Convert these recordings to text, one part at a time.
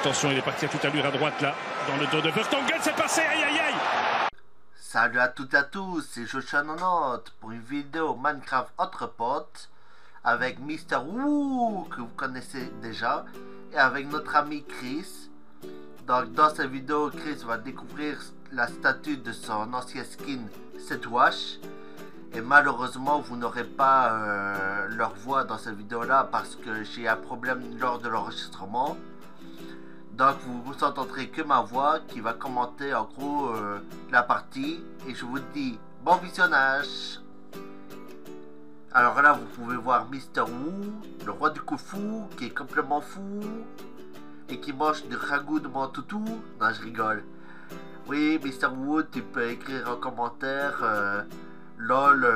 Attention, il est parti à toute allure à droite là, dans le dos de Vertonghen, c'est passé, aïe aïe aïe. Salut à toutes et à tous, c'est Joshua90 pour une vidéo Minecraft entre potes avec Mr. Woo que vous connaissez déjà et avec notre ami Chris. Donc dans cette vidéo, Chris va découvrir la statue de son ancien skin Setwash. Et malheureusement vous n'aurez pas leur voix dans cette vidéo là parce que j'ai un problème lors de l'enregistrement. Donc vous entendrez que ma voix qui va commenter en gros la partie. Et je vous dis bon visionnage. Alors là vous pouvez voir Mr. Woo, le roi du Kung-Fu, qui est complètement fou. Et qui mange du ragoût de mon toutou. Non, je rigole. Oui, Mr. Woo, tu peux écrire en commentaire LOL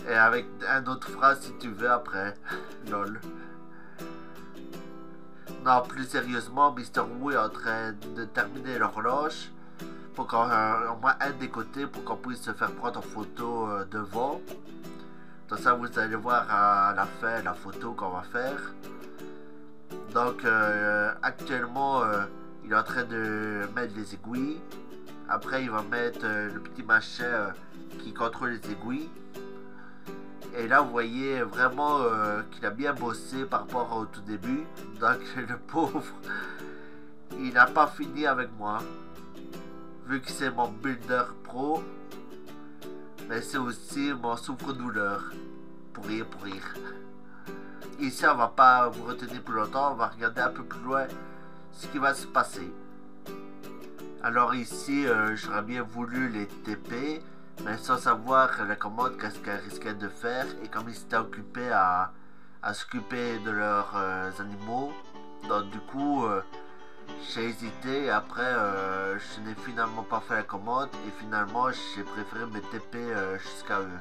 et avec une autre phrase si tu veux après. LOL. Non, plus sérieusement, Mr. Woo est en train de terminer l'horloge pour qu'au moins un des côtés pour qu'on puisse se faire prendre en photo devant. Donc ça, vous allez voir à la fin la photo qu'on va faire. Donc actuellement, il est en train de mettre les aiguilles. Après, il va mettre le petit machin qui contrôle les aiguilles. Et là, vous voyez vraiment qu'il a bien bossé par rapport au tout début. Donc, le pauvre, il n'a pas fini avec moi. Vu que c'est mon builder pro. Mais c'est aussi mon souffre-douleur. Pour rire. Ici, on va pas vous retenir plus longtemps. On va regarder un peu plus loin ce qui va se passer. Alors ici, j'aurais bien voulu les TP. Mais sans savoir la commande qu'est-ce qu'elle risquait de faire. Et comme ils s'étaient occupés à s'occuper de leurs animaux. Donc du coup j'ai hésité. Et après je n'ai finalement pas fait la commande. Et finalement j'ai préféré me TP jusqu'à eux.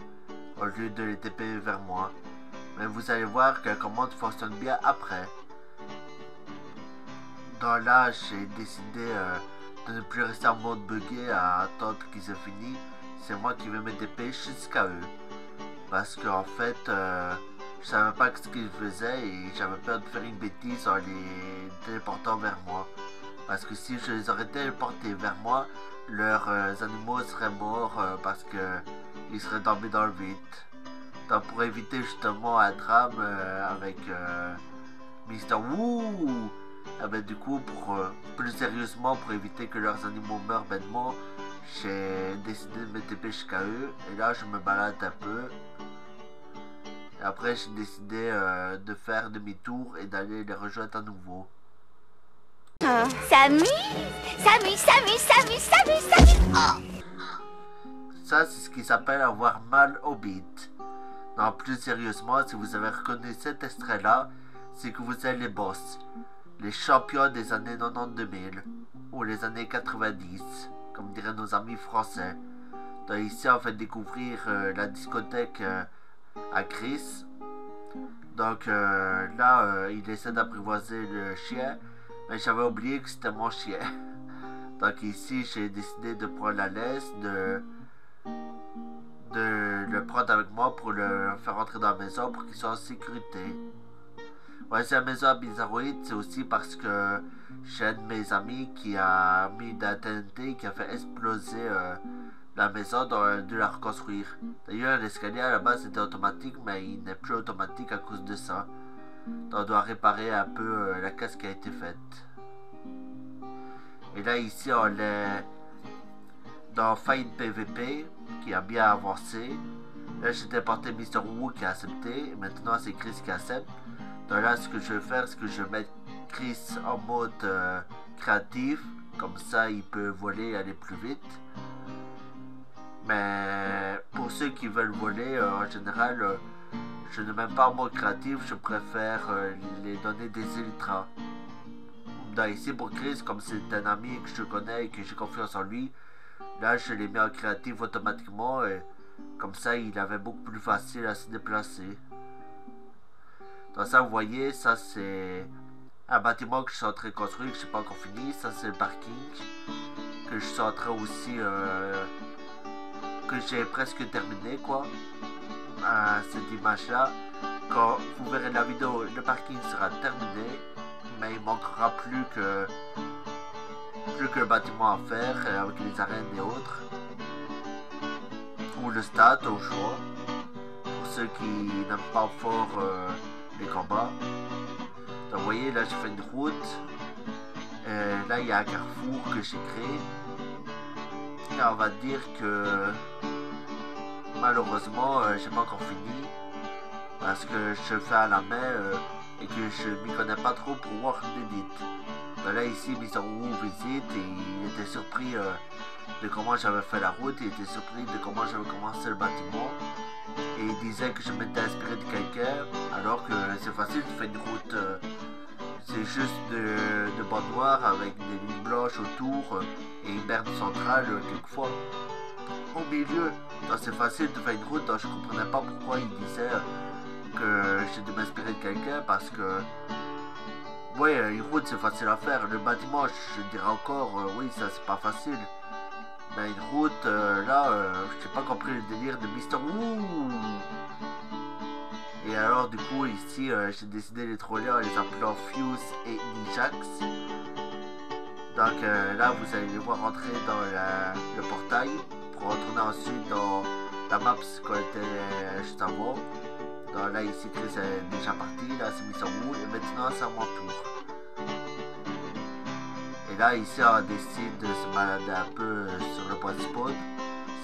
Au lieu de les TP vers moi. Mais vous allez voir que la commande fonctionne bien après. Donc là j'ai décidé de ne plus rester en mode buggé à attendre qu'ils aient fini. C'est moi qui vais me TP jusqu'à eux. Parce qu'en fait, je savais pas ce qu'ils faisaient et j'avais peur de faire une bêtise en les téléportant vers moi. Parce que si je les aurais téléportés vers moi, leurs animaux seraient morts parce qu'ils seraient tombés dans le vide. Donc pour éviter justement un drame avec Mr. Woo, du coup, plus sérieusement, pour éviter que leurs animaux meurent bêtement, j'ai décidé de me TP jusqu'à eux. Et là je me balade un peu. Et après j'ai décidé de faire demi-tour et d'aller les rejoindre à nouveau. S'amuse. Oh. Ça c'est ce qui s'appelle avoir mal au beat. Non, plus sérieusement, si vous avez reconnu cet extrait là, c'est que vous êtes les boss. Les champions des années 90-2000 ou les années 90. Comme diraient nos amis français. Donc ici on fait découvrir la discothèque à Chris. Donc là il essaie d'apprivoiser le chien. Mais j'avais oublié que c'était mon chien. Donc ici j'ai décidé de prendre la laisse. De le prendre avec moi pour le faire rentrer dans la maison pour qu'il soit en sécurité. Ouais, c'est la maison à Bizarroïde, c'est aussi parce que j'ai un de mes amis qui a mis de la TNT qui a fait exploser la maison, donc on a dû la reconstruire. D'ailleurs, l'escalier à la base était automatique, mais il n'est plus automatique à cause de ça. Donc on doit réparer un peu la casse qui a été faite. Et là, ici, on est dans Fight PVP qui a bien avancé. Là, j'ai déporté Mr. Woo qui a accepté. Et maintenant, c'est Chris qui accepte. Donc là, ce que je vais faire, c'est que je vais mettre Chris en mode créatif. Comme ça, il peut voler et aller plus vite. Mais pour ceux qui veulent voler, en général, je ne mets même pas en mode créatif. Je préfère les donner des elytras. Donc ici, pour Chris, comme c'est un ami que je connais et que j'ai confiance en lui, là, je l'ai mis en créatif automatiquement. Et comme ça, il avait beaucoup plus facile à se déplacer. Donc ça, vous voyez, ça c'est un bâtiment que je suis en train de construire, que je n'ai pas encore fini. Ça c'est le parking que je suis en train aussi que j'ai presque terminé quoi. Cette image là, quand vous verrez la vidéo, le parking sera terminé. mais il manquera plus que le bâtiment à faire avec les arènes et autres, ou le stade au choix pour ceux qui n'aiment pas fort les combats. Donc vous voyez, là j'ai fait une route, là il y a un carrefour que j'ai créé, et on va dire que malheureusement j'ai pas encore fini parce que je le fais à la main et que je m'y connais pas trop pour voir l'edit. Là ici Mr. Wu visite et il était surpris de comment j'avais fait la route, il était surpris de comment j'avais commencé le bâtiment et il disait que je m'étais inspiré de quelqu'un alors que c'est facile de faire une route, c'est juste de bandes noires avec des lignes blanches autour et une berne centrale quelquefois au milieu. Donc c'est facile de faire une route, donc je comprenais pas pourquoi il disait que j'ai dû m'inspirer de quelqu'un parce que ouais, une route c'est facile à faire, le bâtiment je dirais encore oui ça c'est pas facile, mais une route là j'ai pas compris le délire de Mr. Wu. Et alors du coup ici j'ai décidé de les troller en les appelant Fuse et Nijax. Donc là vous allez les voir rentrer dans le portail pour retourner ensuite dans la map qu'on était juste avant. Donc là ici Chris est déjà parti, là c'est Mr. Wu et maintenant c'est à mon tour. Et là ici on décide de se balader un peu sur le point de spawn.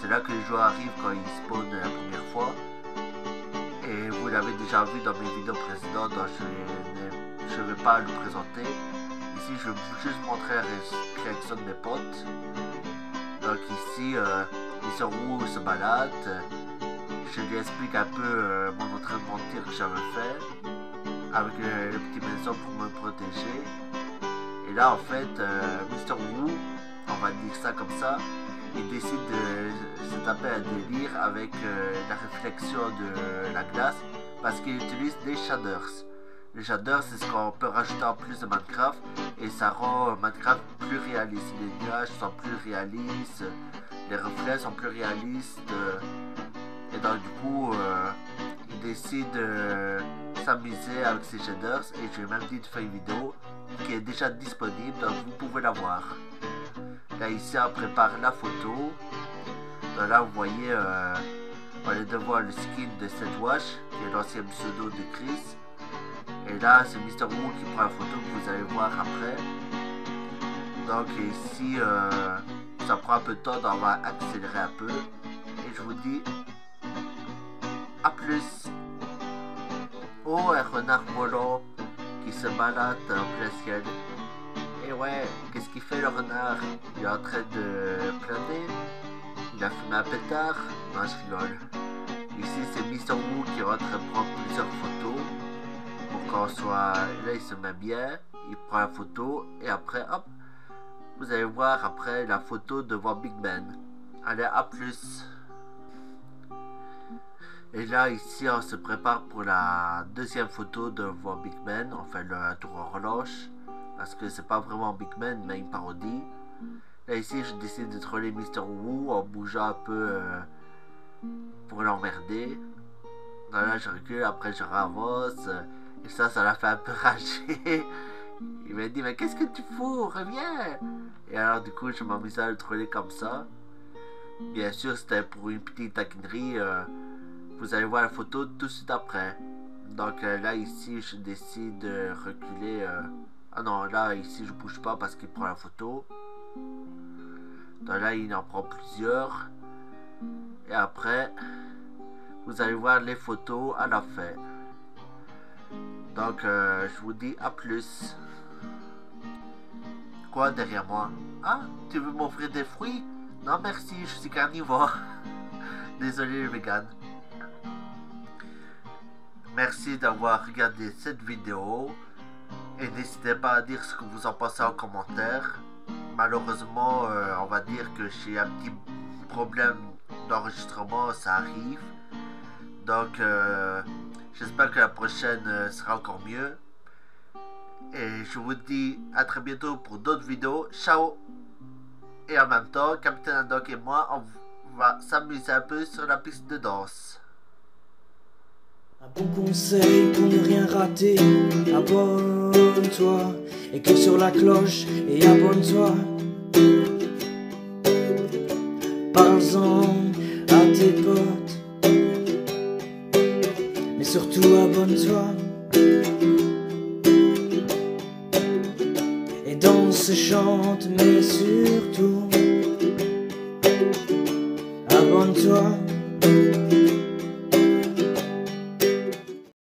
C'est là que les joueurs arrivent quand ils spawnent la première fois. Et vous l'avez déjà vu dans mes vidéos précédentes, donc je ne vais pas le présenter. Ici je vais juste montrer la réaction de mes potes. Donc ici Mr. Wu se balade. Je lui explique un peu mon entraînement de tir que j'avais fait avec le petit maison pour me protéger. Et là en fait Mr. Wu, on va dire ça comme ça, il décide de se taper un délire avec la réflexion de la glace parce qu'il utilise des shaders. Les shaders c'est ce qu'on peut rajouter en plus de Minecraft et ça rend Minecraft plus réaliste. Les nuages sont plus réalistes, les reflets sont plus réalistes. Et donc du coup, il décide de s'amuser avec ces shaders et je lui ai même dit de faire une vidéo qui est déjà disponible, donc vous pouvez la voir. Là ici on prépare la photo. Donc là vous voyez, on est devant le skin de Sedwash, qui est l'ancien pseudo de Chris. Et là c'est Mr. Wu qui prend la photo que vous allez voir après. Donc ici, ça prend un peu de temps, donc on va accélérer un peu. Et je vous dis à plus. Oh, un renard volant qui se balade en plein ciel. Et ouais, qu'est-ce qu'il fait le renard? Il est en train de planer. Il a fumé un pétard. Non, je rigole. Ici, c'est Mr. Wu qui est en train de prendre plusieurs photos pour qu'on soit... Là, il se met bien. Il prend la photo et après, hop, vous allez voir après la photo devant Big Ben. Allez, à plus. Et là ici on se prépare pour la deuxième photo devant Big Ben. On fait le tour horloge parce que c'est pas vraiment Big Ben mais une parodie. Là ici je décide de troller Mr. Wu en bougeant un peu pour l'emmerder. Là je recule, après je avance et ça l'a fait un peu rager. Il m'a dit mais qu'est-ce que tu fous, reviens. Et alors du coup je m'amusais à le troller comme ça. Bien sûr c'était pour une petite taquinerie. Vous allez voir la photo tout de suite après. Donc là ici je décide de reculer. Ah non, là ici je bouge pas parce qu'il prend la photo. Donc là il en prend plusieurs. Et après vous allez voir les photos à la fin. Donc je vous dis à plus. Quoi derrière moi? Ah, tu veux m'offrir des fruits? Non merci, je suis carnivore. Désolé les véganes. Merci d'avoir regardé cette vidéo et n'hésitez pas à dire ce que vous en pensez en commentaire. Malheureusement, on va dire que j'ai un petit problème d'enregistrement, ça arrive. Donc, j'espère que la prochaine sera encore mieux. Et je vous dis à très bientôt pour d'autres vidéos. Ciao! Et en même temps, Capitaine Haddock et moi, on va s'amuser un peu sur la piste de danse. Un bon conseil pour ne rien rater, abonne-toi et clique sur la cloche et abonne-toi. Parle-en à tes potes, mais surtout abonne-toi. Et danse, chante, mais surtout